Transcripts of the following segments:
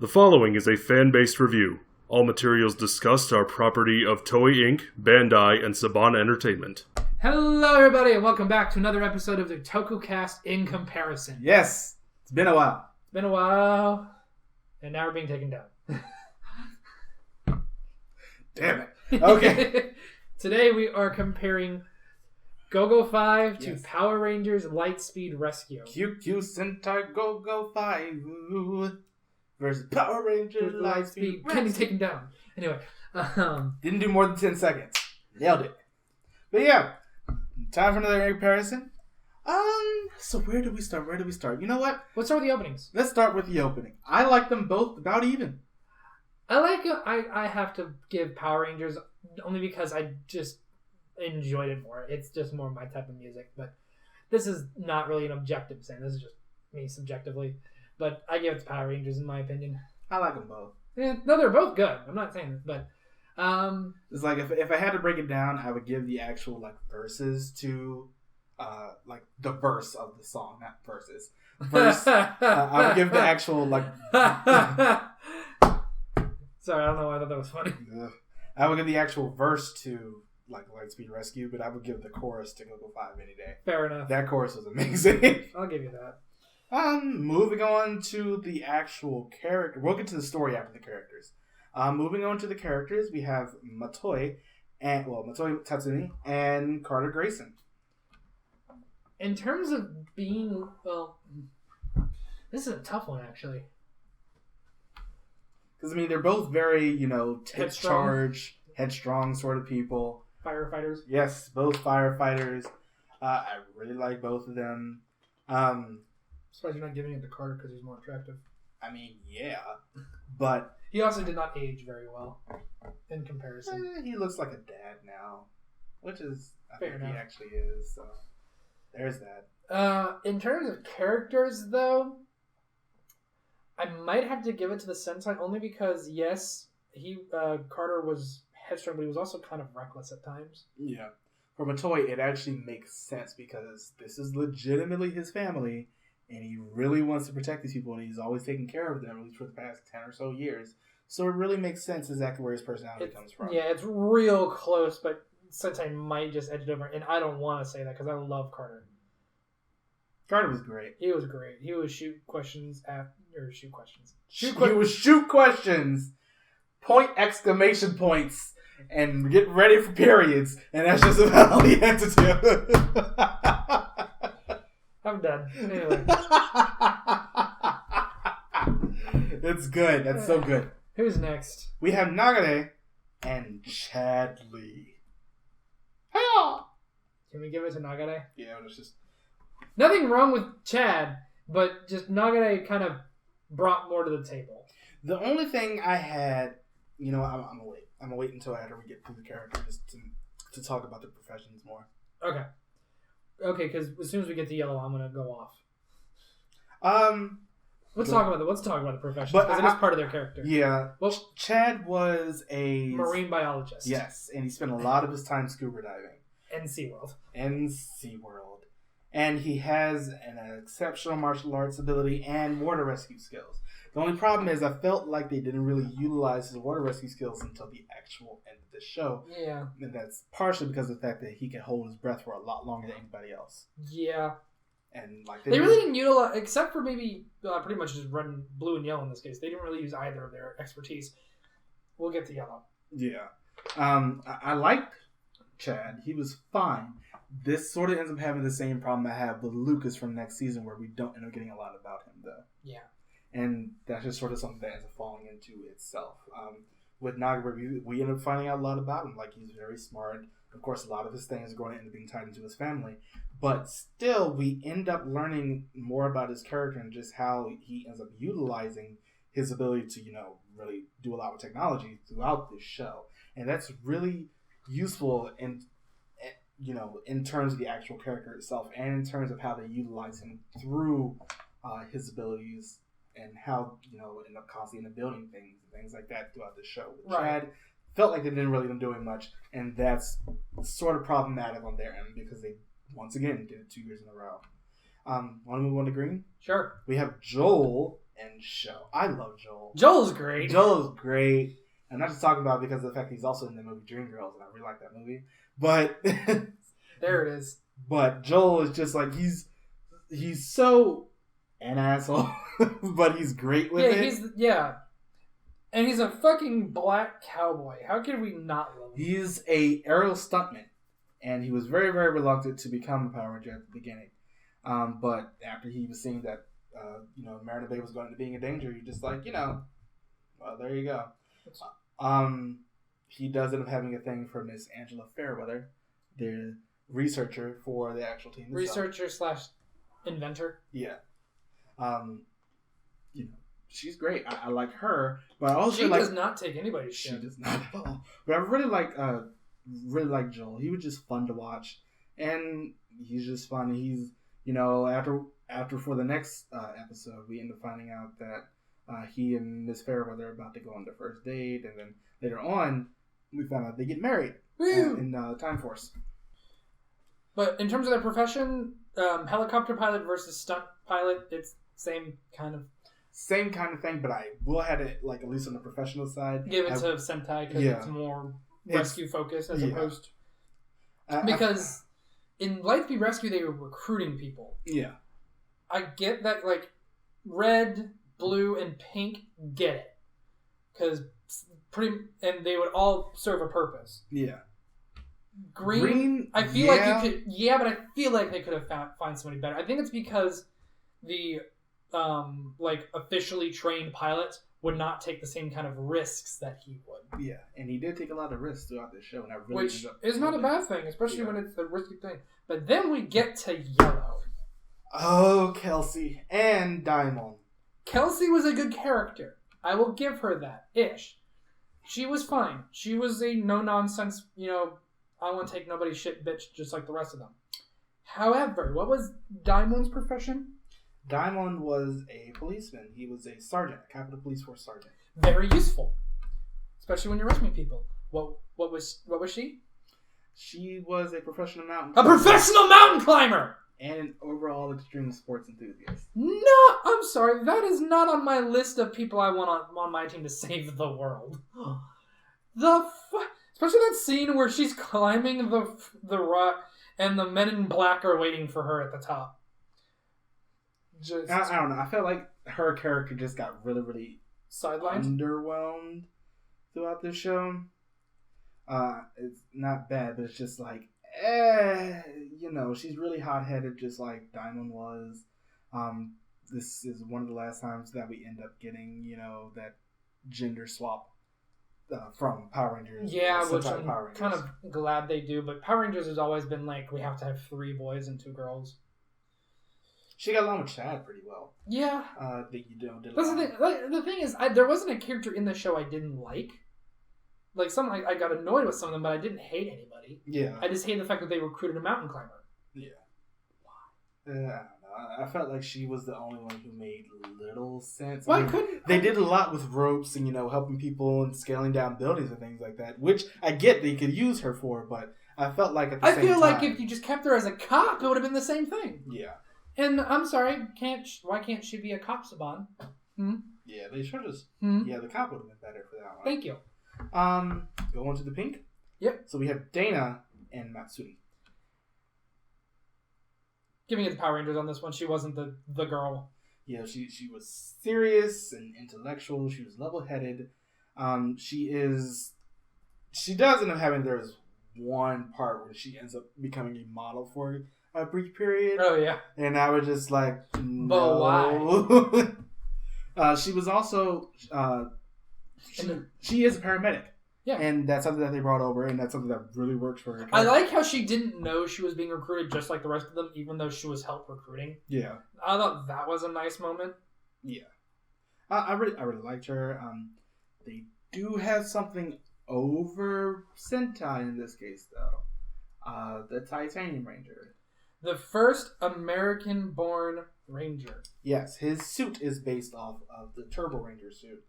The following is a fan-based review. All materials discussed are property of Toei Inc., Bandai, and Saban Entertainment. Hello, everybody, and welcome back to another episode of the Tokucast in Comparison. Yes, it's been a while. It's been a while, and now we're being taken down. Damn it. Okay. Today we are comparing GoGo-V to Yes. Power Rangers Lightspeed Rescue. Kyuu Sentai GoGo-V versus Power Rangers Lightspeed. Kenny's taken down. Anyway, Didn't do more than 10 seconds. Nailed it. But yeah, time for another comparison. So where do we start? You know what? let's start with the openings. Let's start with the opening. I like them both about even. I have to give Power Rangers only because I just enjoyed it more. It's just more my type of music. But this is not really an objective saying. This is just me subjectively. But I give it to Power Rangers in my opinion. I like them both. Yeah, no, they're both good. I'm not saying this, but It's like if I had to break it down, I would give the actual verses to the verse of the song, not verses. Verse. I would give the actual Sorry, I don't know why I thought that was funny. I would give the actual verse to Lightspeed Rescue, but I would give the chorus to GoGo-V any day. Fair enough. That chorus was amazing. I'll give you that. Moving on to the actual character. We'll get to the story after the characters. Moving on to the characters, we have Matoi Tatsumi and Carter Grayson. In terms of being, this is a tough one actually. Because they're both very, Headstrong. headstrong sort of people. Firefighters. Yes, both firefighters. I really like both of them. Surprised you're not giving it to Carter because he's more attractive. Yeah, but He also did not age very well in comparison. he looks like a dad now, which is Fair think enough. he actually is. So there's that. In terms of characters, though, I might have to give it to the Sentai only because, yes, Carter was headstrong, but he was also kind of reckless at times. Yeah, for Matoi, it actually makes sense because this is legitimately his family, and he really wants to protect these people, and he's always taken care of them, at least for the past 10 or so years. So it really makes sense exactly where his personality comes from. Yeah, it's real close, but Sentai might just edge it over, and I don't want to say that because I love Carter. Carter was great. He was great. He would shoot questions. He would shoot questions, point exclamation points, and get ready for periods, and that's just about all he had to do. I'm done. Anyway. It's good. That's so good. Who's next? We have Nagare and Chad Lee. Hiya! Can we give it to Nagare? Yeah, it's just... Nothing wrong with Chad, but just Nagare kind of brought more to the table. The only thing I had... I'm gonna wait. I'm gonna wait until after we get through the characters to talk about the professions more. Okay, because as soon as we get to Yellow, I'm gonna go off. Let's talk about the professions because it is part of their character. Yeah. Well, Chad was a marine biologist. Yes, and he spent a lot of his time scuba diving. And SeaWorld. And he has an exceptional martial arts ability and water rescue skills. The only problem is I felt like they didn't really utilize his water rescue skills until the actual end of the show. Yeah. And that's partially because of the fact that he can hold his breath for a lot longer than anybody else. Yeah. And they really didn't utilize, except for maybe pretty much just running blue and yellow in this case. They didn't really use either of their expertise. We'll get to Yellow. Yeah. I liked Chad. He was fine. This sort of ends up having the same problem I have with Lucas from next season, where we don't end up getting a lot about him, though. Yeah. And that's just sort of something that ends up falling into itself. With Nagare, we end up finding out a lot about him. Like, he's very smart. Of course, a lot of his things are going to end up being tied into his family. But still, we end up learning more about his character and just how he ends up utilizing his ability to, really do a lot with technology throughout this show. And that's really useful in terms of the actual character itself and in terms of how they utilize him through his abilities and how, end up constantly building things like that throughout the show. With right. Chad, felt like they didn't really end up doing much, and that's sort of problematic on their end because they, once again, did it 2 years in a row. Want to move on to green? Sure. We have Joel end show. I love Joel. Joel's great. Joel is great. I'm not just talking about it because of the fact he's also in the movie Dreamgirls, and I really like that movie. But there it is. But Joel is just like he's so an asshole, but he's great with it. And he's a fucking black cowboy. How could we not love him? He's a aerial stuntman, and he was very, very reluctant to become a Power Ranger at the beginning. But after he was seeing that, Mariner Bay was going to being in danger, he just like, well, there you go. He does end up having a thing for Miss Angela Fairweather, the researcher for the actual team. Researcher/inventor. Yeah. She's great. I like her, but also she does not take anybody's shit. She does not at all. But I really like Joel. He was just fun to watch, and he's just fun. He's after for the next episode, we end up finding out that he and Miss Fairweather are about to go on their first date, and then later on, we found out they get married in Time Force. But in terms of their profession, helicopter pilot versus stunt pilot, it's same kind of thing, but I will have it at least on the professional side. Give it to Sentai because it's more rescue focused as opposed because in Lightspeed Rescue they were recruiting people. Yeah, I get that. Red, blue, and pink get it because and they would all serve a purpose. Yeah. Green I feel like you could. Yeah, but I feel like they could have find somebody better. I think it's because the officially trained pilots would not take the same kind of risks that he would. Yeah, and he did take a lot of risks throughout this show, and which is not a bad thing, especially when it's a risky thing. But then we get to Yellow. Oh, Kelsey and Diamond. Kelsey was a good character. I will give her that. Ish. She was fine. She was a no-nonsense, I want to take nobody's shit bitch just like the rest of them. However, what was Diamond's profession? Diamond was a policeman. He was a sergeant, a Capitol Police Force sergeant. Very useful, especially when you're rescuing people. What was she? She was a professional mountain climber. A professional mountain climber! And an overall extreme sports enthusiast. No, I'm sorry. That is not on my list of people I want on my team to save the world. Especially that scene where she's climbing the rock and the men in black are waiting for her at the top. I don't know. I felt like her character just got really, really sidelined, underwhelmed throughout this show. It's not bad, but it's just she's really hot-headed, just like Diamond was. This is one of the last times that we end up getting, that gender swap from Power Rangers. Yeah, which I'm kind of glad they do. But Power Rangers has always been we have to have 3 boys and 2 girls. She got along with Chad pretty well. Yeah. That's the thing. The thing is, there wasn't a character in the show I didn't like. I got annoyed with some of them, but I didn't hate anybody. Yeah. I just hated the fact that they recruited a mountain climber. Yeah. Why? I don't know. I felt like she was the only one who made little sense. They did a lot with ropes and, helping people and scaling down buildings and things like that, which I get they could use her for, but I felt like at the same time... I feel like if you just kept her as a cop, it would have been the same thing. Yeah. And I'm sorry, why can't she be a cop, Saban? Yeah, they should just... Yeah, the cop would have been better for that one. Thank you. Go on to the pink? Yep. So we have Dana and Matsuri. Giving it the Power Rangers on this one. She wasn't the girl. Yeah, she was serious and intellectual. She was level-headed. She does end up having... There's one part where she ends up becoming a model for a brief period. Oh, yeah. And I was just like, no. But why? She was also... She is a paramedic. Yeah. And that's something that they brought over, and that's something that really works for her. I like how she didn't know she was being recruited just like the rest of them, even though she was help recruiting. Yeah. I thought that was a nice moment. Yeah. I really liked her. They do have something over Sentai in this case, though. The Titanium Ranger. The first American-born Ranger. Yes, his suit is based off of the Turbo Ranger suit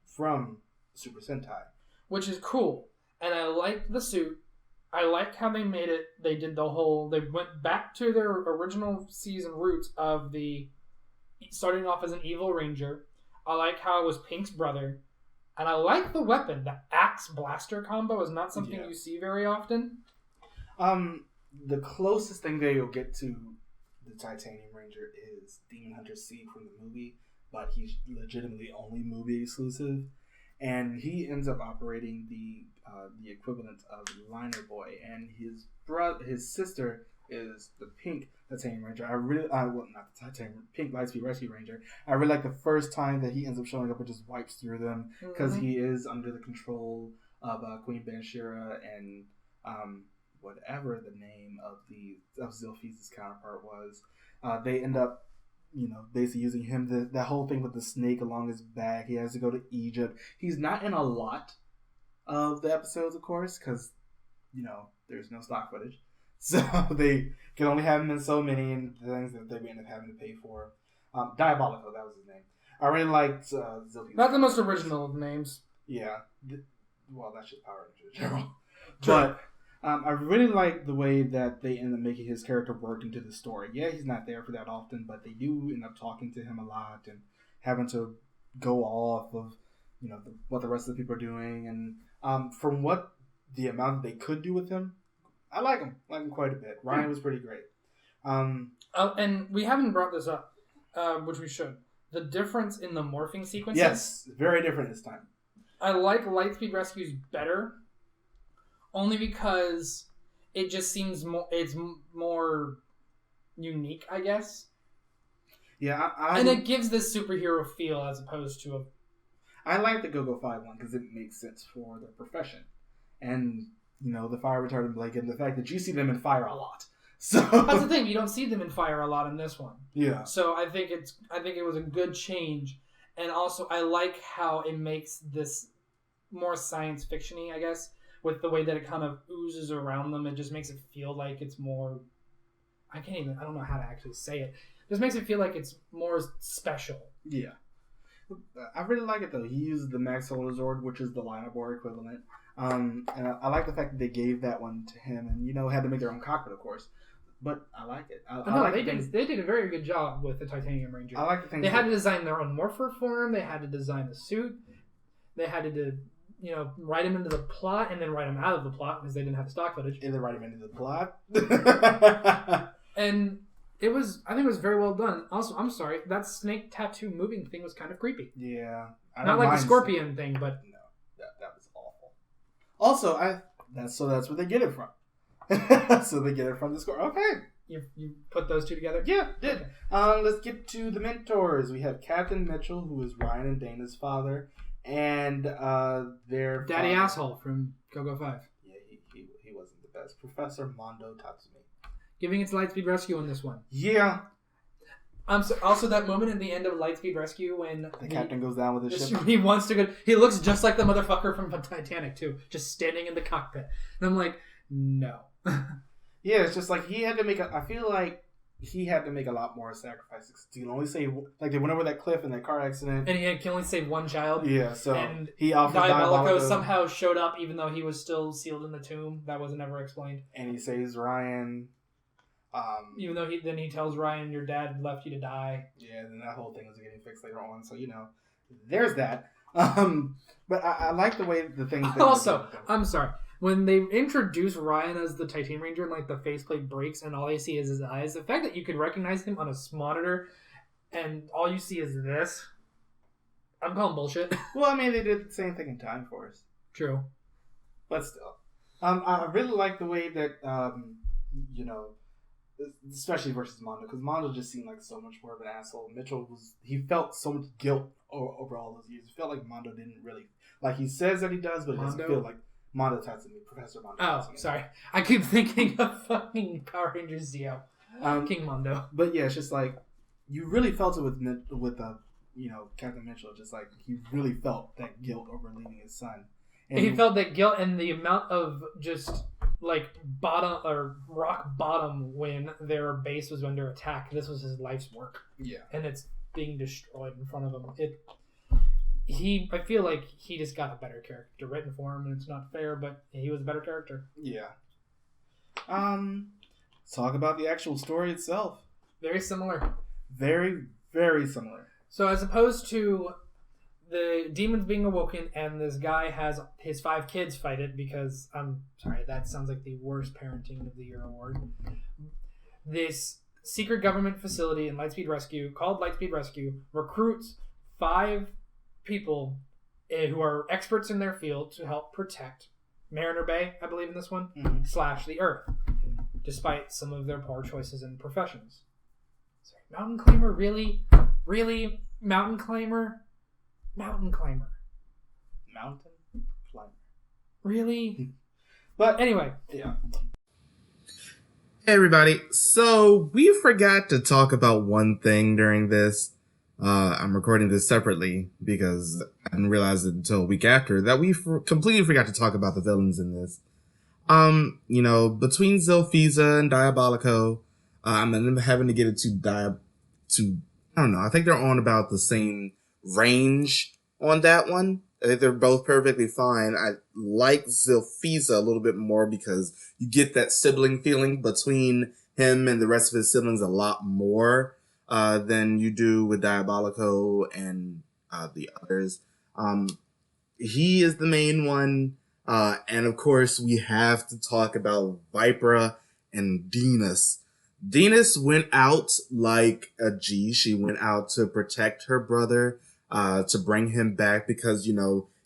from Super Sentai. Which is cool. And I liked the suit. I liked how they made it. They did they went back to their original season roots of the starting off as an evil ranger. I like how it was Pink's brother. And I like the weapon. The axe blaster combo is not something you see very often. The closest thing that you'll get to the Titanium Ranger is Demon Hunter C from the movie, but he's legitimately only movie exclusive. And he ends up operating the equivalent of Liner Boy, and his sister is the Pink Titanium Ranger. Not the Titanium, Pink Lightspeed Rescue Ranger. I really like the first time that he ends up showing up and just wipes through them, because he is under the control of Queen Banshira and whatever the name of Zilphys' counterpart was. They end up, basically using him. That whole thing with the snake along his back. He has to go to Egypt. He's not in a lot of the episodes, of course, because there's no stock footage. So they can only have him in so many, and things that they end up having to pay for. Diabolico, that was his name. I really liked Zilphys. Not the most original of names. Yeah. Well, that's just Power Rangers in general. But I really like the way that they end up making his character work into the story. Yeah, he's not there for that often, but they do end up talking to him a lot and having to go off of what the rest of the people are doing. And from what the amount that they could do with him, I like him quite a bit. Ryan was pretty great. And we haven't brought this up, which we should. The difference in the morphing sequences. Yes, very different this time. I like Lightspeed Rescues better, only because it just seems more unique, I guess. Yeah, and it gives this superhero feel as opposed to I like the GoGo-V one because it makes sense for their profession, and the fire retardant blanket, and the fact that you see them in fire a lot. So that's the thing, you don't see them in fire a lot in this one. Yeah. So I think it was a good change, and also I like how it makes this more science fiction-y, I guess, with the way that it kind of oozes around them. It just makes it feel like it's more. I don't know how to actually say it. It just makes it feel like it's more special. Yeah. I really like it though. He uses the Max Solar Zord, which is the Liner Boy equivalent. And I like the fact that they gave that one to him, and had to make their own cockpit, of course. But I like it. They did a very good job with the Titanium Ranger. I like the things they had to design their own morpher for him. They had to design the suit. They had to write him into the plot and then write him out of the plot because they didn't have the stock footage. And then write him into the plot. And I think it was very well done. Also, I'm sorry, that snake tattoo moving thing was kind of creepy. Yeah. Not like the scorpion thing, but no, that was awful. Also, that's where they get it from. So they get it from the score. Okay. You put those two together? Yeah, did. Okay. Let's get to the mentors. We have Captain Mitchell, who is Ryan and Dana's father, and their Daddy Asshole from GoGo-V. Yeah, he wasn't the best. Professor Mondo Tatsumi. Giving its Lightspeed Rescue in this one. Yeah. Also, that moment at the end of Lightspeed Rescue when the captain goes down with his ship. He wants to go. He looks just like the motherfucker from Titanic too, just standing in the cockpit. And I'm like, no. Yeah, it's just like he had to make I feel like he had to make a lot more sacrifices. He can only save, like, they went over that cliff in that car accident, and he can only save one child. Yeah, so and he offered Diabolico somehow showed up even though he was still sealed in the tomb. That wasn't ever explained. And he saves Ryan. Even though he tells Ryan, your dad left you to die. Yeah, then that whole thing was getting fixed later on. So there's that. But I like the way the things. Also, I'm sorry. When they introduce Ryan as the Titanium Ranger and like the faceplate breaks and all they see is his eyes, the fact that you could recognize him on a monitor and all you see is this, I'm calling bullshit. Well, I mean, they did the same thing in Time Force. True. But still. I really like the way that, especially versus Mondo, because Mondo just seemed like so much more of an asshole. Mitchell he felt so much guilt over all those years. It felt like Mondo didn't really, like he says that he does, but it doesn't feel like Mondo Tatsumi, Professor Mondo. Oh, sorry. I keep thinking of fucking Power Rangers Zeo. King Mondo. But yeah, it's just like, you really felt it with Captain Mitchell. Just like, he really felt that guilt over leaving his son. And he felt that guilt and the amount of just, like, bottom or rock bottom when their base was under attack. This was his life's work. Yeah. And it's being destroyed in front of him. I feel like he just got a better character written for him, and it's not fair, but he was a better character. Yeah. Let's talk about the actual story itself. Very similar. Very, Very similar. So as opposed to the demons being awoken and this guy has his 5 kids fight it because, I'm sorry, that sounds like the worst parenting of the year award. This secret government facility in Lightspeed Rescue, called Lightspeed Rescue, recruits 5 people who are experts in their field to help protect Mariner Bay, I believe in this one, / the Earth, despite some of their poor choices in professions. Sorry, Mountain Climber? Really? Really? Mountain Climber? Mountain Climber. Mountain Climber. Really? But anyway. Yeah. Hey everybody, so we forgot to talk about one thing during this. I'm recording this separately because I didn't realize it until a week after that we completely forgot to talk about the villains in this. Between Zilfiza and Diabolico, I'm having to get it to I don't know, I think they're on about the same range on that one. I think they're both perfectly fine. I like Zilfiza a little bit more because you get that sibling feeling between him and the rest of his siblings a lot more than you do with Diabolico and the others. He is the main one. And of course, we have to talk about Vipra and Dinas. Dinas went out like a G. She went out to protect her brother, to bring him back because,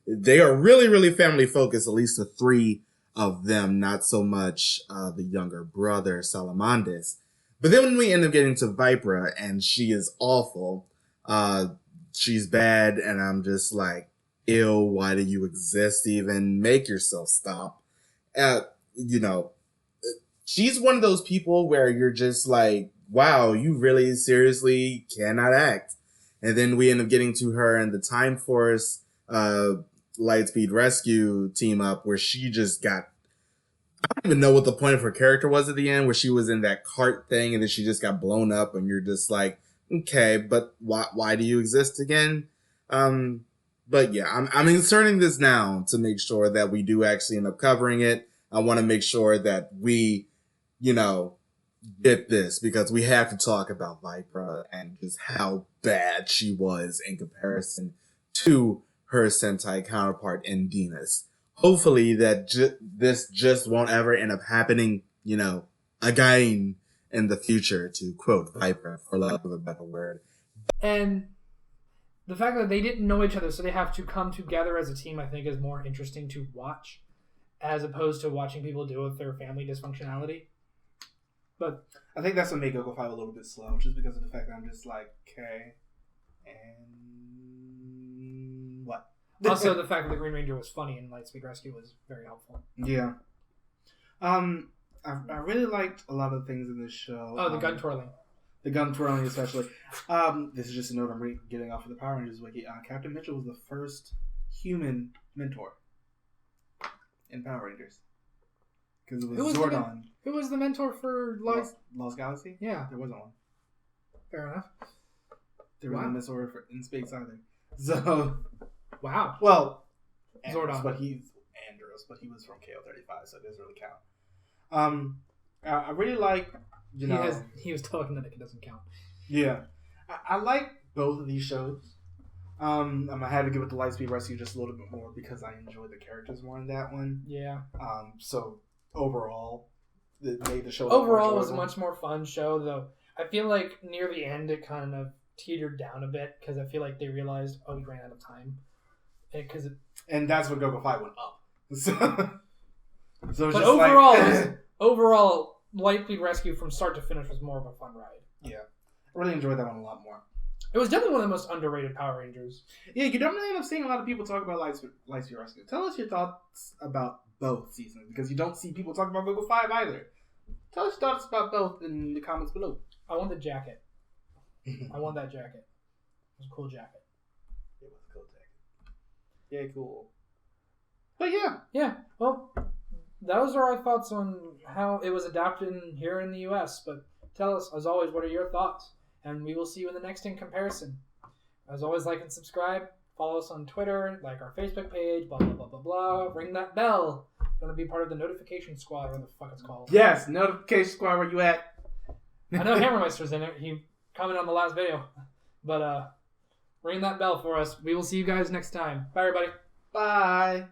they are really, really family focused, at least the 3 of them, not so much the younger brother, Salamandes. But then when we end up getting to Vipra and she is awful, she's bad, and I'm just like, ew, why do you exist even? Make yourself stop. She's one of those people where you're just like, wow, you really seriously cannot act. And then we end up getting to her in the Time Force Lightspeed Rescue team up where she just got, I don't even know what the point of her character was at the end, where she was in that cart thing and then she just got blown up and you're just like, okay, but why do you exist again? But yeah, I'm inserting this now to make sure that we do actually end up covering it. I want to make sure that we, get this because we have to talk about Vipra and just how bad she was in comparison to her Sentai counterpart in Dinas. Hopefully that this just won't ever end up happening, again in the future, to quote Vipra for lack of a better word. And the fact that they didn't know each other, so they have to come together as a team, I think is more interesting to watch as opposed to watching people deal with their family dysfunctionality. But I think that's what made GoGo-V a little bit slow, just because of the fact that I'm just like, okay, and what? Also, the fact that the Green Ranger was funny in Lightspeed Rescue was very helpful. Yeah. I really liked a lot of things in this show. Oh, the gun twirling. The gun twirling, especially. This is just a note I'm getting off of the Power Rangers wiki. Captain Mitchell was the first human mentor in Power Rangers. Because it was Zordon. Who was the mentor for Lost Galaxy? Yeah. There wasn't one. Fair enough. There wasn't a mentor in space either. So... Wow. Well, Zordon. But he was from KO35, so it doesn't really count. I really like, he was talking that it doesn't count. Yeah. I like both of these shows. I had to give it to Lightspeed Rescue just a little bit more because I enjoyed the characters more in that one. Yeah. So overall, it made the show. Overall, it was a much more fun show, though. I feel like near the end, it kind of teetered down a bit because I feel like they realized, we ran out of time. And that's when GoGo-V went up. So but overall, overall, Lightspeed Rescue from start to finish was more of a fun ride. Yeah, I really enjoyed that one a lot more. It was definitely one of the most underrated Power Rangers. Yeah, you don't really end up seeing a lot of people talk about Lightspeed Rescue. Tell us your thoughts about both seasons, because you don't see people talk about GoGo-V either. Tell us your thoughts about both in the comments below. I want the jacket. I want that jacket. It was a cool jacket. It was a cool jacket. Yeah, cool. But yeah. Yeah, well, those are our thoughts on how it was adapted here in the US. But tell us, as always, what are your thoughts? And we will see you in the next in comparison. As always, like and subscribe. Follow us on Twitter, like our Facebook page, blah, blah, blah, blah, blah. Ring that bell. You want to be part of the notification squad, whatever the fuck it's called. Yes, notification squad, where you at? I know Hammermeister's in it. He commented on the last video. But ring that bell for us. We will see you guys next time. Bye, everybody. Bye.